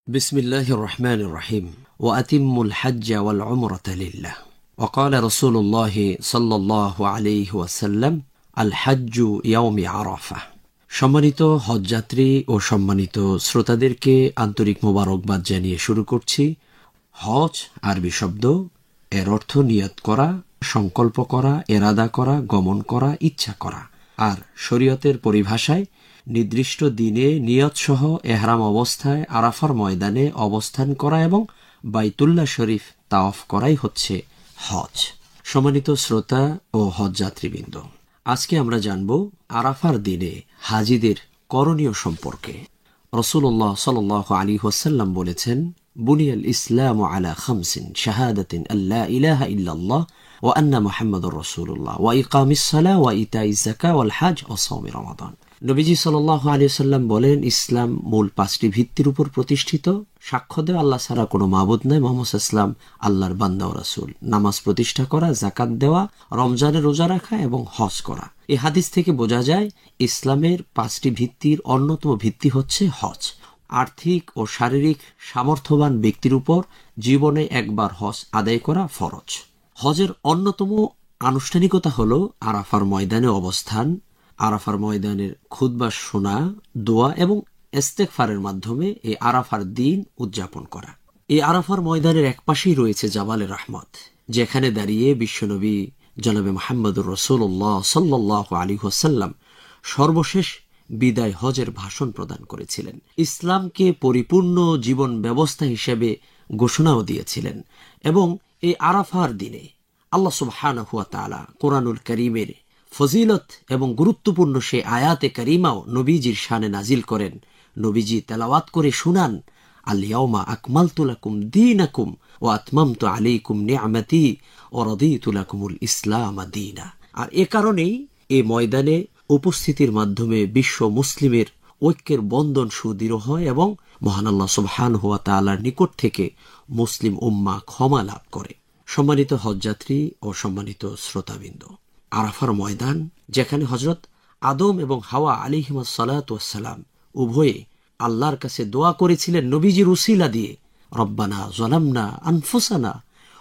بسم الله الرحمن الرحيم وأتموا الحج والعمرة لله وقال رسول الله صلى الله عليه وسلم الحج يوم عرفة সম্মানিত হজযাত্রী ও সম্মানিত শ্রোতাদেরকে আন্তরিক মোবারকবাদ জানিয়ে শুরু করছি। হজ আরবি শব্দ, এর অর্থ নিয়ত করা, সংকল্প করা, এরাদা করা, গমন করা, ইচ্ছা করা। আর শরীয়তের পরিভাষায় নির্দিষ্ট দিনে নিয়ত সহ এহরাম অবস্থায় আরাফার ময়দানে অবস্থান করা এবং বাইতুল্লাহ শরীফ তাওয়াফ করাই হচ্ছে হজ। সম্মানিত শ্রোতা ও হজযাত্রীবৃন্দ, আজকে আমরা জানব আরাফার দিনে হাজিদের করণীয় সম্পর্কে। রাসূলুল্লাহ সাল্লাল্লাহু আলাইহি ওয়াসাল্লাম বলেছেন, বুনিয়াল ইসলামু আলা খামসিন শাহাদাতিন আল্লা ইলাহা ইল্লাল্লাহ ওয়া আন্না মুহাম্মাদুর রাসূলুল্লাহ ওয়া ইকামিস সালাহ ওয়া ইতাইজ যাকাত ওয়াল হজ ওয়া সাওম রমাদান। নবীজি সাল্লাল্লাহু আলাইহি ওয়াসাল্লাম বলেন, ইসলাম মূল 5টি ভিত্তির উপর প্রতিষ্ঠিত। সাক্ষ্য দেওয়া আল্লাহ ছাড়া কোনো মাবুদ নাই, মুহাম্মদ সাল্লাল্লাহু আলাইহি ওয়াসাল্লাম আল্লাহর বান্দা ও রাসূল। নামাজ প্রতিষ্ঠা করা, যাকাত দেওয়া, রমজানের রোজা রাখা এবং হজ করা। এই হাদিস থেকে বোঝা যায় ইসলামের 5টি ভিত্তির অন্যতম ভিত্তি হচ্ছে হজ। আর্থিক ও শারীরিক সামর্থ্যবান ব্যক্তির উপর জীবনে একবার হজ আদায় করা ফরজ। হজের অন্যতম আনুষ্ঠানিকতা হল আরাফার ময়দানে অবস্থান, আরাফার ময়দানের খুতবা শোনা, দোয়া এবং ইস্তেগফারের মাধ্যমে এই আরাফার দিন উদযাপন করা। এই আরাফার ময়দানের একপাশেই রয়েছে জাবালে রহমত, যেখানে দাঁড়িয়ে বিশ্বনবী জনাবে মুহাম্মদুর রাসূলুল্লাহ সাল্লাল্লাহু আলাইহি ওয়াসাল্লাম সর্বশেষ বিদায় হজের ভাষণ প্রদান করেছিলেন। ইসলামকে পরিপূর্ণ জীবন ব্যবস্থা হিসেবে ঘোষণাও দিয়েছিলেন। এবং এই আরাফার দিনে আল্লাহ সুবহানাহু ওয়া তাআলা কোরআনুল কারীমের ফজিলত এবং গুরুত্বপূর্ণ সে আয়াতে কারিমাও নবীজির শানে নাজিল করেন। নবীজি তেলাওয়াত করে শুনান, আল ইয়াউমা আকমালতু লাকুম দীনাকুম ওয়া আতমামতু আলাইকুম নি'মাতি ওয়া রাদিতু লাকুমুল ইসলাম দীনা। আর এ কারণেই এই ময়দানে উপস্থিতির মাধ্যমে বিশ্ব মুসলিমের ঐক্যের বন্ধন সুদৃঢ় হয় এবং মহান আল্লাহ সুবহানাহু ওয়া তাআলার নিকট থেকে মুসলিম উম্মাহ ক্ষমা লাভ করে। সম্মানিত হজযাত্রী ও সম্মানিত শ্রোতাবৃন্দ, আরাফার ময়দান, যেখানে হযরত আদম এবং হাওয়া আলাইহিমুস সালাতু ওয়াস সালাম উভয়ে আল্লাহর কাছে দোয়া করেছিলেন নবীজির উসিলা দিয়ে, রব্বানা যালামনা আনফুসানা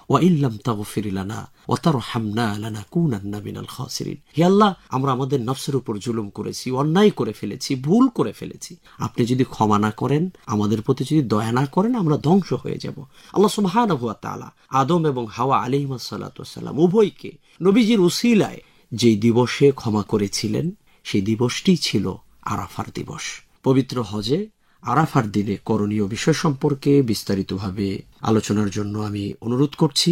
ওয়া ইল্লাম তাগফির লানা ওয়া তারহামনা লানাকুনান্না মিনাল খাসিরিন। হে আল্লাহ, আমরা আমাদের নফসের উপর জুলুম করেছি, অন্যায় করে ফেলেছি, ভুল করে ফেলেছি। আপনি যদি ক্ষমা না করেন, আমাদের প্রতি যদি দয়া না করেন, আমরা ধ্বংস হয়ে যাব। আল্লাহ সুবহানাহু ওয়া তাআলা আদম এবং হাওয়া আলাইহিমুস সালাতু ওয়াস সালাম উভয়কে নবীজির উসিলায় যেই দিবসে ক্ষমা করেছিলেন, সেই দিবসটি ছিল আরাফার দিবস। পবিত্র হজে আরাফার দিনে করণীয় বিষয় সম্পর্কে বিস্তারিতভাবে আলোচনার জন্য আমি অনুরোধ করছি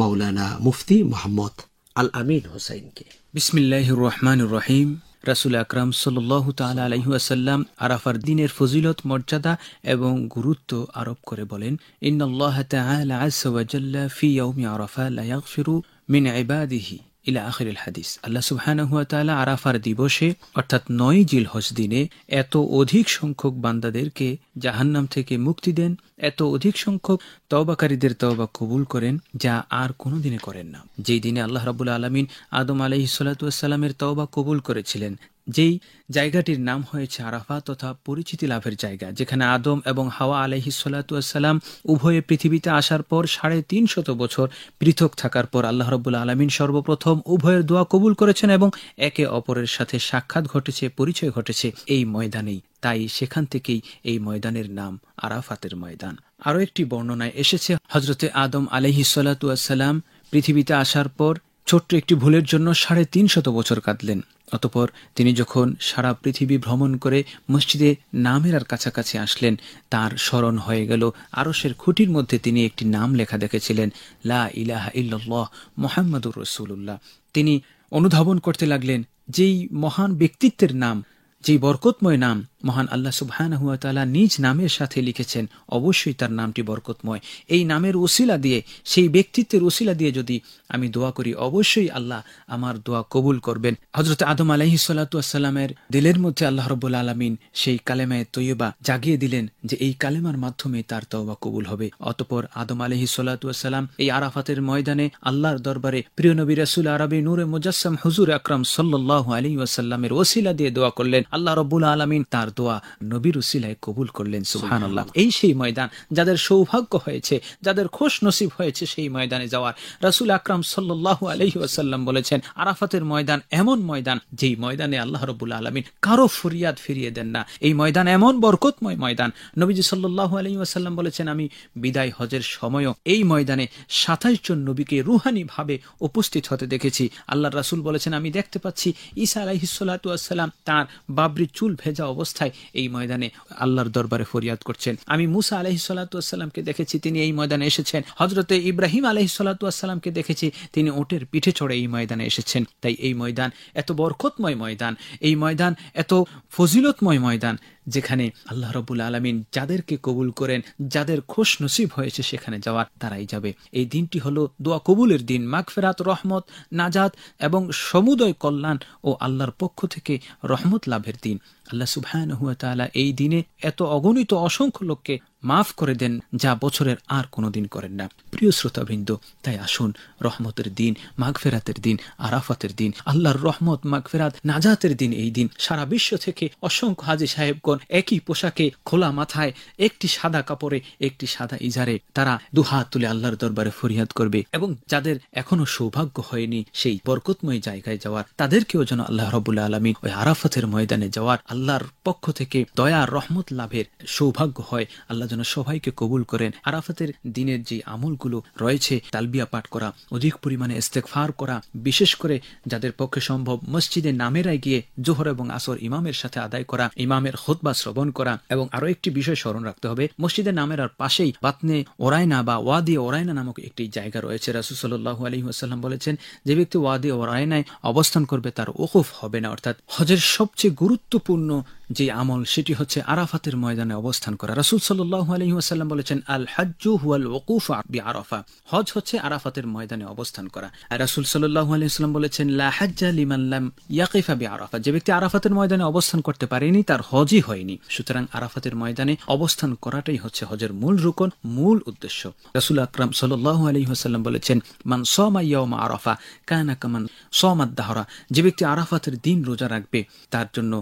মাওলানা মুফতি মোহাম্মদ আল আমিন হোসাইনকে। বিসমিল্লাহির রহমানির রহিম। রাসূল আকরাম সাল্লাল্লাহু তাআলা আলাইহি ওয়াসাল্লাম আরাফার দিনের ফজিলত, মর্যাদা এবং গুরুত্ব আরোপ করে বলেন, ইন্নাল্লাহ তাআলা আযজা ওয়া জাল্লা ফি ইয়াউমি আরাফা লা ইয়াগফিরু মিন ইবাদিহি ইলা আখিরিল হাদিস। আল্লাহ সুবহানাহু ওয়া তাআলা আরাফার দিবসে অর্থাৎ 9 জিলহজ দিনে এত অধিক সংখ্যক বান্দাদেরকে জাহান্নাম থেকে মুক্তি দেন, এত অধিক সংখ্যক তওবাকারীদের তওবা কবুল করেন, যা আর কোনো দিনে করেন না। যেই দিনে আল্লাহ রাব্বুল আলামিন আদম আলাইহিস সালাতু ওয়াস সালামের তওবা কবুল করেছিলেন, যেই জায়গাটির নাম হয়েছে আরাফা তথা পরিচিতি লাভের জায়গা, যেখানে আদম এবং হাওয়া আলাইহিস সালাতু ওয়াস সালাম উভয়ে পৃথিবীতে আসার পর 350 বছর পৃথক থাকার পর আল্লাহ রাব্বুল আলামিন সর্বপ্রথম উভয়ের দোয়া কবুল করেছেন এবং একে অপরের সাথে সাক্ষাৎ ঘটেছে, পরিচয় ঘটেছে এই ময়দানেই। তাই সেখান থেকেই এই ময়দানের নাম আরাফাতের ময়দান। আরও একটি বর্ণনায় এসেছে, হযরতে আদম আলাইহিস সালাতু ওয়াস সালাম পৃথিবীতে আসার পর ছোট্ট একটি ভুলের জন্য 350 বছর কাঁদলেন। অতঃপর তিনি যখন সারা পৃথিবী ভ্রমণ করে মসজিদে নামেরার কাছাকাছি আসলেন, তার স্মরণ হয়ে গেল আরশের খুঁটির মধ্যে তিনি একটি নাম লেখা দেখেছিলেন, লা ইলাহা ইল্লাল্লাহ মুহাম্মাদুর রাসূলুল্লাহ। তিনি অনুধাবন করতে লাগলেন যেই মহান ব্যক্তিত্বের নাম, যেই বরকতময় নাম মহান আল্লাহ সুবহানাহু ওয়া তাআলা নিজ নামের সাথে লিখেছেন, অবশ্যই তার নামটি বরকতময়। এই নামের উসিলা দিয়ে, সেই ব্যক্তিত্বের উসিলা দিয়ে যদি আমি দোয়া করি, অবশ্যই আল্লাহ আমার দোয়া কবুল করবেন। হযরত আদম আলাইহিস সালাতু ওয়াস সালামের দিলের মধ্যে আল্লাহ রাব্বুল আলামিন সেই কালেমায়ে তৈয়বা জাগিয়ে দিলেন যে এই কালেমার মাধ্যমে তার তওবা কবুল হবে। অতঃপর আদম আলাইহিস সালাতু ওয়াস সালাম এই আরাফাতের ময়দানে আল্লাহর দরবারে প্রিয় নবী রাসূল আরবি নূরে মুজাসসাম হুজুর আকরাম সাল্লাল্লাহু আলাইহি ওয়াসাল্লামের ওসিলা দিয়ে দোয়া করলেন। আল্লাহ রাব্বুল আলামিন তার তার দোয়া নবীর উসিলায় কবুল করলেন। সুবহানাল্লাহ। এই সেই ময়দান, যাদের সৌভাগ্য হয়েছে, যাদের খোশ নসিব হয়েছে সেই ময়দানে যাওয়ার। রাসূল আকরাম সাল্লাল্লাহু আলাইহি ওয়াসাল্লাম বলেছেন, আরাফাতের ময়দান এমন ময়দান যেই ময়দানে আল্লাহ রাব্বুল আলামিন কারো ফরিয়াদ ফিরিয়ে দেন না। এই ময়দান এমন বরকতময় ময়দান। নবীজি সাল্লাল্লাহু আলাইহি ওয়াসাল্লাম বলেছেন, আমি বিদায় হজের সময়ও এই ময়দানে 27 জন নবীকে রুহানি ভাবে উপস্থিত হতে দেখেছি। আল্লাহর রাসূল বলেছেন, আমি দেখতে পাচ্ছি ঈসা আলাইহিস সালাতু ওয়াস সালাম তার বাবরি চুল ভেজা অবস্থায় এই ময়দানে আল্লাহর দরবারে ফরিয়াদ করছেন। আমি মুসা আলাইহিস সালাতু ওয়াস সালামকে দেখেছি, তিনি এই ময়দানে এসেছেন। হযরতে ইব্রাহিম আলাইহিস সালাতু ওয়াস সালামকে দেখেছি, তিনি ওটের পিঠে চড়ে এই ময়দানে এসেছেন। তাই এই ময়দান এত বরকতময় ময়দান, এই ময়দান এত ফজিলতময় ময়দান, যেখানে আল্লাহ রাব্বুল আলামিন যাদেরকে কবুল করেন, যাদের খোশ নসিব হয়েছে সেখানে যাওয়ার, তারাই যাবে। এই দিনটি হলো দোয়া কবুলের দিন, মাগফিরাত, রহমত, নাজাত এবং সমুদয় কল্যাণ ও আল্লাহর পক্ষ থেকে রহমত লাভের দিন। আল্লাহ সুবহানাহু ওয়া তাআলা এই দিনে এত অগণিত অসংখ্য লোককে মাফ করে দেন যা বছরের আর কোনোদিন করেন না। প্রিয় শ্রোতাবৃন্দ, তাই আসুন রহমতের দিন, মাগফিরাতের দিন, আরাফাতের দিন, আল্লাহর রহমত, মাগফিরাত, নাজাতের দিন। এই দিন সারা বিশ্ব থেকে অসংখ্য হাজী সাহেবগণ একই পোশাকে, খোলা মাথায়, একটি সাদা কাপড়ে, একটি সাদা ইজারে তারা দুহাত তুলে আল্লাহর দরবারে ফরিয়াদ করবে। এবং যাদের এখনো সৌভাগ্য হয়নি সেই বরকতময় জায়গায় যাওয়ার, তাদেরকেও যেন আল্লাহ রাব্বুল আলামিন ওই আরাফাতের ময়দানে যাওয়ার, আল্লাহর পক্ষ থেকে দয়া রহমত লাভের সৌভাগ্য হয়। আল্লাহ যেন সবাইকে কবুল করেন। আরাফাতের দিনের যে আমলগুলো রয়েছে, তালবিয়া পাঠ করা, অধিক পরিমাণে ইস্তেগফার করা, বিশেষ করে যাদের পক্ষে সম্ভব মসজিদে নামেরায় গিয়ে জোহর এবং আসর ইমামের সাথে আদায় করা, ইমামের খুতবা শ্রবণ করা। এবং আরো একটি বিষয় স্মরণ রাখতে হবে, মসজিদে নামেরার পাশেই বাতনে ওরাইনা বা ওয়াদি ওরাইনা নামক একটি জায়গা রয়েছে। রাসূল সাল্লাল্লাহু আলাইহি ওয়াসাল্লাম বলেছেন, যে ব্যক্তি ওয়াদি ওরাইনায় অবস্থান করবে তার ওকুফ হবে না। অর্থাৎ হজের সবচেয়ে গুরুত্বপূর্ণ যে আমল সেটি হচ্ছে আরাফাতের ময়দানে অবস্থান করা। রাসূল সাল্লাল্লাহু আলাইহি ওয়াসাল্লাম বলেছেন, আল হাজ্জু হুয়াল ওকুফু বিআরাফা, হজ হচ্ছে আরাফাতের ময়দানে অবস্থান করা। আর রাসূল সাল্লাল্লাহু আলাইহি ওয়াসাল্লাম বলেছেন, লা হাজ্জা লিমান লাম ইয়াকিফা বিআরাফা, যে ব্যক্তি আরাফাতের ময়দানে অবস্থান করতে পারেনি তার হজই হয়নি। সুতরাং আরাফাতের ময়দানে অবস্থান করাটাই হচ্ছে হজের মূল রুকন, মূল উদ্দেশ্য। রাসূল আকরাম সাল্লাল্লাহু আলাইহি ওয়াসাল্লাম বলেছেন, মান সামা ইয়াওমা আরাফা কানা কামান সামাদ দাহরা, যে ব্যক্তি আরাফাতের দিন রোজা রাখবে তার জন্য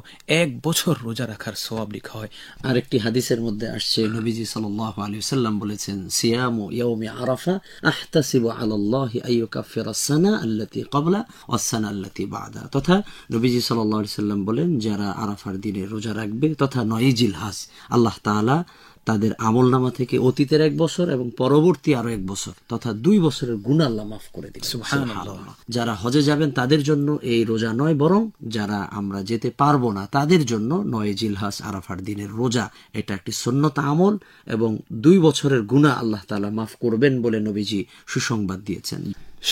1 বছর রোজা রাখার সওয়াব লেখা হয়। আরেকটি হাদিসের মধ্যে আসছে, নবীজি সাল্লাল্লাহু আলাইহি ওয়াসাল্লাম বলেছেন, সিয়ামু ইয়াউমি আরাফা আহতাসিবু আলাল্লাহি আইয়ুকাফিরা আস-সানা আল্লাতী ক্বাবলা ওয়াস-সানা আল্লাতী বা'দা। তথা নবীজি সাল্লাল্লাহু আলাইহি ওয়াসাল্লাম বলেন, যারা আরাফার দিনে রোজা রাখবে তথা 9 জিলহজ, আল্লাহ তাআলা তাদের আমলনামা থেকে অতীতের 1 বছর এবং পরবর্তী আরো 1 বছর তথা 2 বছরের গুনাহ আল্লাহ মাফ করে দিবেন। সুবহানাল্লাহ। যারা হজে যাবেন তাদের জন্য এই রোজা নয়, বরং যারা আমরা যেতে পারবো না তাদের জন্য 9 জিলহজ আরাফার দিনের রোজা, এটা একটি সুন্নত আমল এবং 2 বছরের গুনাহ আল্লাহ তাআলা মাফ করবেন বলে নবীজি সুসংবাদ দিয়েছেন।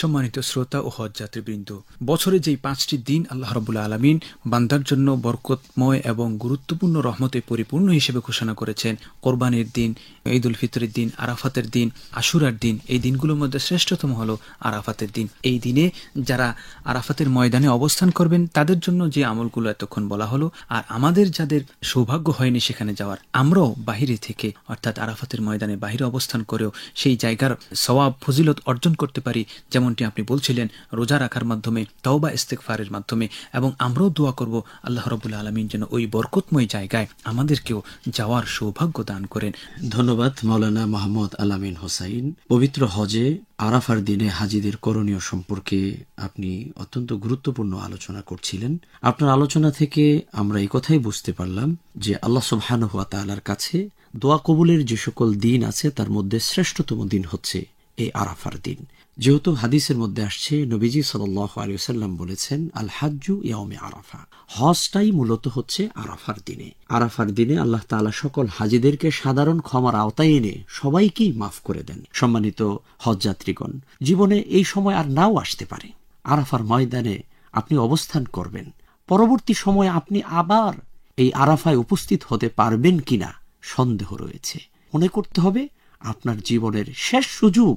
সম্মানিত শ্রোতা ও হজ যাত্রীবৃন্দ, বছরে যেই 5টি দিন আল্লাহ রাব্বুল আলামিন বান্দার জন্য বরকতময় এবং গুরুত্বপূর্ণ রহমতে পরিপূর্ণ হিসেবে ঘোষণা করেছেন, কোরবানির দিন, ঈদ উল ফিতরের দিন, আরাফাতের দিন, আশুরার দিন, এই দিনগুলোর মধ্যে শ্রেষ্ঠতম হলো আরাফাতের দিন। এই দিনে যারা আরাফাতের ময়দানে অবস্থান করবেন তাদের জন্য যে আমলগুলো এতক্ষণ বলা হলো, আর আমাদের যাদের সৌভাগ্য হয়নি সেখানে যাওয়ার, আমরাও বাহিরে থেকে অর্থাৎ আরাফাতের ময়দানে বাহিরে অবস্থান করেও সেই জায়গার সওয়াব ফজিলত অর্জন করতে পারি, যেমনটি আপনি বলছিলেন, রোজা রাখার মাধ্যমে, তওবা ইস্তেগফারের মাধ্যমে। এবং আমরাও দোয়া করব আল্লাহ রাব্বুল আলামিন যেন ওই বরকতময় জায়গায় আমাদেরকেও যাওয়ার সৌভাগ্য দান করেন। ধন্যবাদ মাওলানা মোহাম্মদ আল-আমিন হোসাইন। পবিত্র হজে আরাফার দিনে হাজীদের করণীয় সম্পর্কে আপনি অত্যন্ত গুরুত্বপূর্ণ আলোচনা করছিলেন। আপনার আলোচনা থেকে আমরা এই কথাই বুঝতে পারলাম যে আল্লাহ সুবহানাহু ওয়া তাআলার কাছে দোয়া কবুলের যে সকল দিন আছে তার মধ্যে শ্রেষ্ঠতম দিন হচ্ছে এই আরাফার দিন। যেহেতু হাদিসের মধ্যে আসছে, নবীজি সাল্লাল্লাহু আলাইহি ওয়াসাল্লাম বলেছেন, আল হাজ্জু ইয়াউমে আরাফা, হজটাই মূলত হচ্ছে আরাফার দিনে। আরাফার দিনে আল্লাহ তাআলা সকল হাজীদেরকে সাধারণ ক্ষমার আওতায় এনে সবাইকেই মাফ করে দেন। সম্মানিত হজ যাত্রীগণ, জীবনে এই সময় আর নাও আসতে পারে। আরাফার ময়দানে আপনি অবস্থান করবেন, পরবর্তী সময়ে আপনি আবার এই আরাফায় উপস্থিত হতে পারবেন কিনা সন্দেহ রয়েছে। মনে করতে হবে আপনার জীবনের শেষ সুযোগ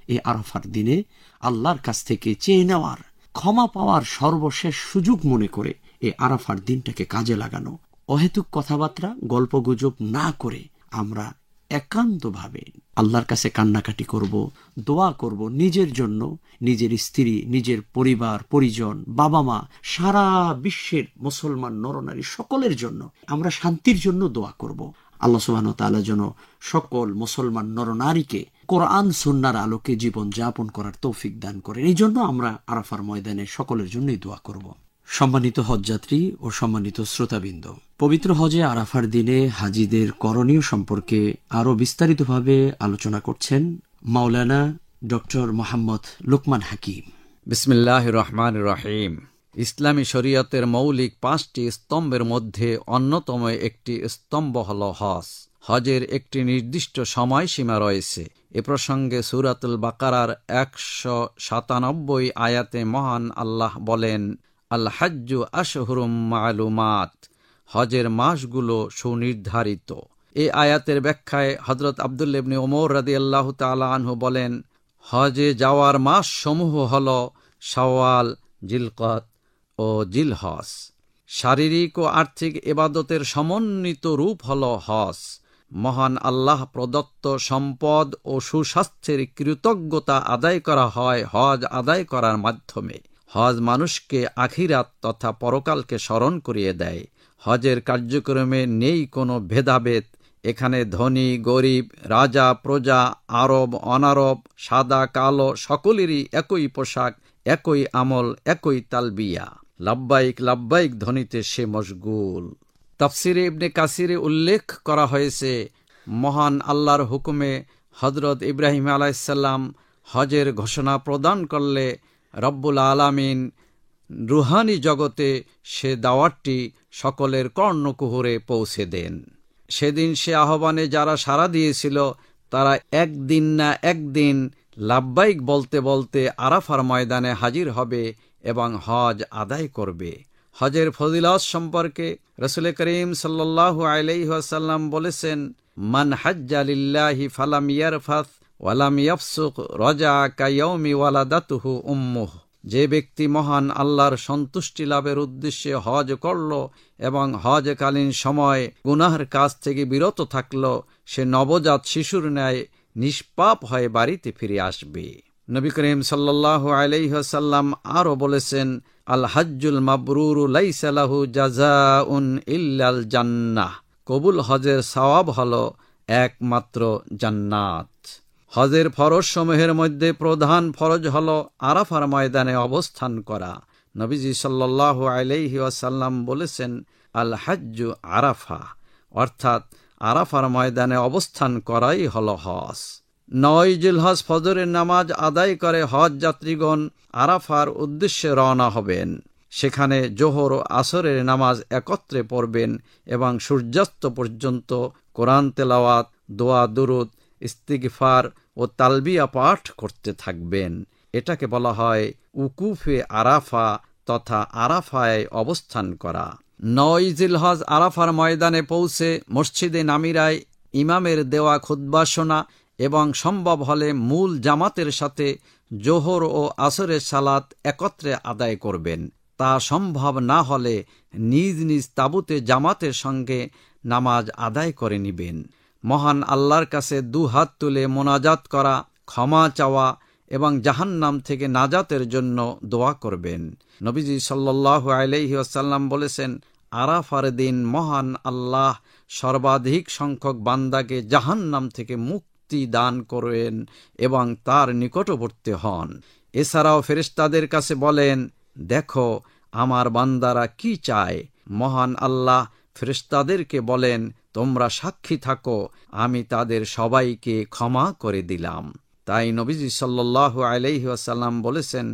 এই আরাফার দিনে আল্লাহর কাছ থেকে চেয়ে নেওয়ার, ক্ষমা পাওয়ার সর্বশেষ সুযোগ মনে করে এই আরাফার দিনটাকে কাজে লাগানো। অহেতুক কথাবার্তা, গল্পগুজব না করে আমরা একান্তভাবে আল্লাহর কাছে কান্নাকাটি করব, দোয়া করব নিজের জন্য, নিজের স্ত্রী, নিজের পরিবার পরিজন, বাবা মা, সারা বিশ্বের মুসলমান নরনারী সকলের জন্য আমরা শান্তির জন্য দোয়া করব। আল্লাহ সুবহানাহু ওয়া তাআলা যেন সকল মুসলমান নরনারীকে কোরআন সুন্নাহর আলোকে জীবন যাপন করার তৌফিক দান করেন। এই জন্য আমরা আরাফার ময়দানে সকলের জন্যই দোয়া করব। সম্মানিত হজযাত্রী ও সম্মানিত শ্রোতাবৃন্দ, পবিত্র হজে আরাফার দিনে হাজিদের করণীয় সম্পর্কে আরো বিস্তারিতভাবে আলোচনা করছেন মাওলানা ডক্টর মোহাম্মদ লোকমান হাকিম। বিসমিল্লাহির রহমানির রহিম। ইসলামী শরীয়তের মৌলিক 5টি স্তম্ভের মধ্যে অন্যতম একটি স্তম্ভ হল হজ। হজের একটি নির্দিষ্ট সময়সীমা রয়েছে। এ প্রসঙ্গে সূরাতুল বাকারার 197 আয়াতে মহান আল্লাহ বলেন, আল হাজ্জু আশহুরুম মা'লুমাত, হজের মাসগুলো সুনির্ধারিত। এই আয়াতের ব্যাখ্যায় হযরত আব্দুল্লাহ ইবনে ওমর রাদিয়াল্লাহু তাআলা আনহু বলেন, হজে যাওয়ার মাস সমূহ হল শাওয়াল, জিলকদ ও জিলহজ। শারীরিক ও আর্থিক ইবাদতের সমন্বিত রূপ হল হজ। মহান আল্লাহ প্রদত্ত সম্পদ ও সুস্বাস্থ্যের কৃতজ্ঞতা আদায় করা হয় হজ আদায় করার মাধ্যমে। হজ মানুষকে আখিরাত তথা পরকালকে স্মরণ করিয়ে দেয়। হজের কার্যক্রমে নেই কোনো ভেদাভেদ। এখানে ধনী গরিব, রাজা প্রজা, আরব অনারব, সাদা কালো সকলেরই একই পোশাক, একই আমল, একই তালবিয়া। লাব্বাইক লাব্বাইক ধ্বনিতে সে মশগুল। তাফসিরে ইবনে কাসিরে উল্লেখ করা হয়েছে, মহান আল্লাহর হুকুমে হযরত ইব্রাহিম আলাইহিস সালাম হজের ঘোষণা প্রদান করলে রব্বুল আলামিন রুহানি জগতে সে দাওয়াতটি সকলের কর্ণকুহরে পৌঁছে দেন। সেদিন সে আহ্বানে যারা সাড়া দিয়েছিল তারা একদিন না একদিন লাব্বাইক বলতে বলতে আরাফার ময়দানে হাজির হবে এবং হজ আদায় করবে। হজের ফজিলত সম্পর্কে রাসূল করিম সাল্লাল্লাহু আলাইহি ওয়াসাল্লাম বলেছেন, মান হাজ্জা লিল্লাহি ফালাম ইয়ারফাথ ওয়ালাম ইয়াফসুক রাজা কায়াউমি ওয়ালাদাতুহু উম্মুহ। যে ব্যক্তি মহান আল্লাহর সন্তুষ্টি লাভের উদ্দেশ্যে হজ করল এবং হজকালীন সময় গুনাহের কাজ থেকে বিরত থাকল, সে নবজাত শিশুর ন্যায় নিষ্পাপ হয়ে বাড়িতে ফিরে আসবে। নবী করিম সাল্লাল্লাহু আলাইহি ওয়াসাল্লাম আরও বলেছেন, আল হাজ্জুল মাবরুরু লাইসা লাহু জাযাউন ইল্লাল জান্নাহ। কবুল হজের সওয়াব হল একমাত্র জান্নাত। হজের ফরজ সমূহের মধ্যে প্রধান ফরজ হল আরাফার ময়দানে অবস্থান করা। নবীজি সাল্লাল্লাহু আলাইহি ওয়াসাল্লাম বলেছেন, আল হাজ্জু আরাফা, অর্থাৎ আরাফার ময়দানে অবস্থান করাই হল হজ। 9 জিলহজ ফজরের নামাজ আদায় করে হজ যাত্রীগণ আরাফার উদ্দেশ্যে রওনা হবেন। সেখানে জোহর ও আসরের নামাজ একত্রে পড়বেন এবং সূর্যাস্ত পর্যন্ত কোরআন তেলাওয়াত, দোয়া দুরুদ, ইস্তিগফার ও তালবিয়া পাঠ করতে থাকবেন। এটাকে বলা হয় উকুফে আরাফা তথা আরাফায় অবস্থান করা। 9 জিলহজ আরাফার ময়দানে পৌঁছে মসজিদে নামিরায় ইমামের দেওয়া খুতবা শোনা এবং সম্ভব হলে মূল জামাতের সাথে জোহর ও আসরের সালাত একত্রে আদায় করবেন। তা সম্ভব না হলে নিজ নিজ তাঁবুতে জামাতের সঙ্গে নামাজ আদায় করে নিবেন। মহান আল্লাহর কাছে 2 হাত তুলে মোনাজাত করা, ক্ষমা চাওয়া এবং জাহান্নাম থেকে নাজাতের জন্য দোয়া করবেন। নবীজি সাল্লাল্লাহু আলাইহি ওয়াসাল্লাম বলেছেন, আরাফার দিন মহান আল্লাহ সর্বাধিক সংখ্যক বান্দাকে জাহান্নাম থেকে মুক্তি দান করেন এবং তার নিকটবর্তী হন। এছাড়াও ফেরেশতাদের কাছে বলেন, দেখো আমার বান্দারা কি চায়। মহান আল্লাহ ফেরেশতাদেরকে বলেন, তোমরা সাক্ষী থাকো, আমি তাদের সবাইকে ক্ষমা করে দিলাম। তাই নবীজি সাল্লাল্লাহু আলাইহি ওয়াসাল্লাম বলেছেন,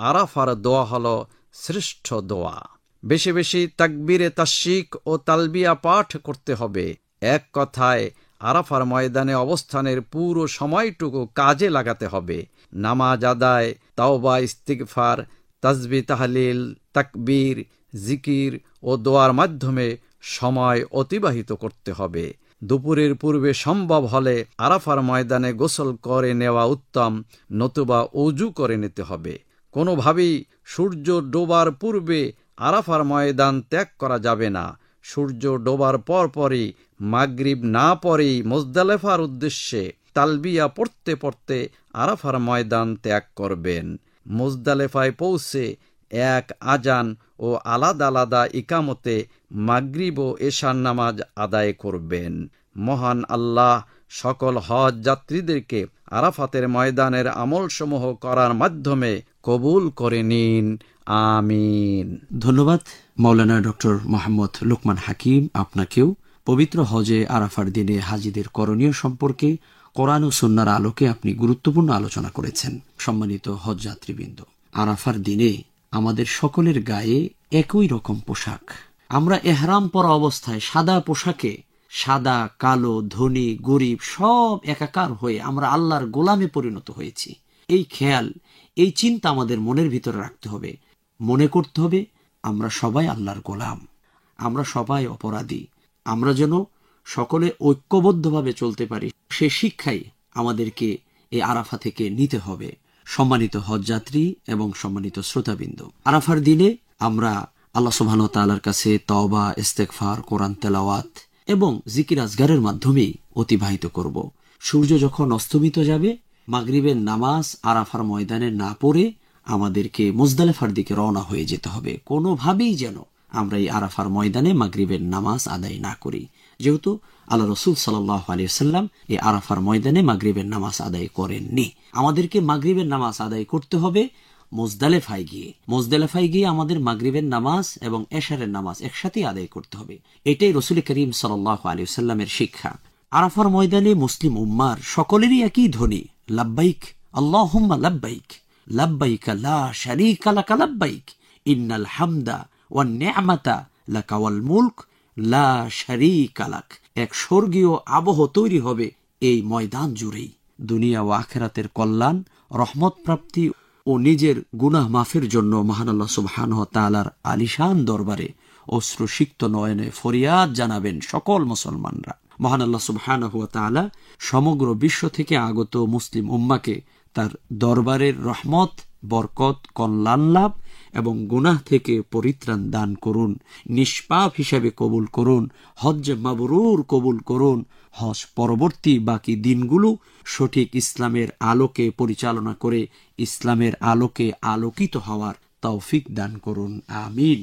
আরাফার দোয়া হলো শ্রেষ্ঠ দোয়া। বেশি বেশি তাকবীরে তাশরিক ও তালবিয়া পাঠ করতে হবে। এক কথায় আরাফার ময়দানে অবস্থানের পুরো সময়টুকু কাজে লাগাতে হবে। নামাজ আদায়, তাওবা, ইস্তিগফার, তাসবিহ, তাহলিল, তাকবীর, জিকির ও দোয়ার মাধ্যমে সময় অতিবাহিত করতে হবে। দুপুরের পূর্বে সম্ভব হলে আরাফার ময়দানে গোসল করে নেওয়া উত্তম, নতুবা ওযু করে নিতে হবে। কোনোভাবেই সূর্য ডোবার পূর্বে আরাফার ময়দান ত্যাগ করা যাবে না। সূর্য ডোবার পরপরই মাগরিব না পরেই মুজদালেফার উদ্দেশ্যে তালবিয়া পড়তে পড়তে আরাফার ময়দান ত্যাগ করবেন। মুজদালেফায় পৌঁছে এক আজান ও আলাদা আলাদা ইকামতে মাগরিব ও এশার নামাজ আদায় করবেন। মহান আল্লাহ সকল হজ যাত্রীদেরকে আরাফাতের ময়দানের আমলসমূহ করার মাধ্যমে কবুল করে নিন, আমিন। ধন্যবাদ মাওলানা ডক্টর মোহাম্মদ লুকমান হাকিম। আপনাকেও পবিত্র হজে আরাফার দিনে হাজিদের করণীয় সম্পর্কে কোরআন ও সুন্নাহর আলোকে আপনি গুরুত্বপূর্ণ আলোচনা করেছেন। সম্মানিত হজ যাত্রীবৃন্দ, আরাফার দিনে আমাদের সকলের গায়ে একই রকম পোশাক। আমরা এহরাম পরা অবস্থায় সাদা পোশাকে, সাদা কালো ধনী গরিব সব একাকার হয়ে আমরা আল্লাহর গোলামে পরিণত হয়েছি। এই খেয়াল, এই চিন্তা আমাদের মনের ভিতরে রাখতে হবে। মনে করতে হবে আমরা সবাই আল্লাহর গোলাম, আমরা সবাই অপরাধী। আমরা যেন সকলে ঐক্যবদ্ধভাবে চলতে পারি, সে শিক্ষাই আমাদেরকে এই আরাফা থেকে নিতে হবে। সম্মানিত হজযাত্রী এবং সম্মানিত শ্রোতাবৃন্দ, আরাফার দিনে আমরা আল্লাহ সুবহানাহু ওয়া তাআলার কাছে তওবা, ইস্তেগফার, কোরআন তেলাওয়াত এবং জিকির আজগারের মাধ্যমে অতিবাহিত করব। সূর্য যখন অস্তমিত যাবে, মাগরিবের নামাজ আরাফার ময়দানে না পড়ে আমাদেরকে মুজদালিফার দিকে রওনা হয়ে যেতে হবে। কোনোভাবেই যেন আমরা এই আরাফার ময়দানে মাগরিবের নামাজ আদায় না করি, যেহেতু আল্লাহ রাসূল সাল্লাল্লাহু আলাইহি ওয়াসাল্লাম এই আরাফার ময়দানে মাগরিবের নামাজ আদায় করেননি। আমাদেরকে মাগরিবের নামাজ আদায় করতে হবে মুজদালিফায় গিয়ে। মুজদালিফায় গিয়ে আমাদের মাগরিবের নামাজ এবং এশারের নামাজ একসাথে আদায় করতে হবে। এটাই রাসূল করিম সাল্লাল্লাহু আলাইহি ওয়াসাল্লামের শিক্ষা। আরাফার ময়দানে মুসলিম উম্মার সকলেরই একই ধ্বনি, লাব্বাইক আল্লাহুম্মা লাব্বাইক, লাব্বাইক লা শারীকা লাকা লাব্বাইক, ইন্নাল হামদা ওয়ান নি'মাতা লাকা ওয়াল মুলক লা শারীকা লাক। এক স্বর্গীয় আবহ তৈরি হবে এই ময়দান জুড়েই। দুনিয়া ও আখিরাতের কল্যাণ, রহমত প্রাপ্তি ও নিজের গুনাহ মাফের জন্য মহান আল্লাহ সুবহানাহু ওয়া তাআলার আলিশান দরবারে অশ্রুসিক্ত নয়নে ফরিয়াদ জানাবেন সকল মুসলমানরা। মহান আল্লাহ সুবহানাহু ওয়া তাআলা সমগ্র বিশ্ব থেকে আগত মুসলিম উম্মাকে তার দরবারের রহমত, বরকত, কল্যাণ লাভ এবং গুনাহ থেকে পরিত্রাণ দান করুন। নিষ্পাপ হিসেবে কবুল করুন, হজ্জ মাবরুর কবুল করুন। হজ পরবর্তী বাকি দিনগুলো সঠিক ইসলামের আলোকে পরিচালনা করে ইসলামের আলোকে আলোকিত হওয়ার তৌফিক দান করুন, আমিন।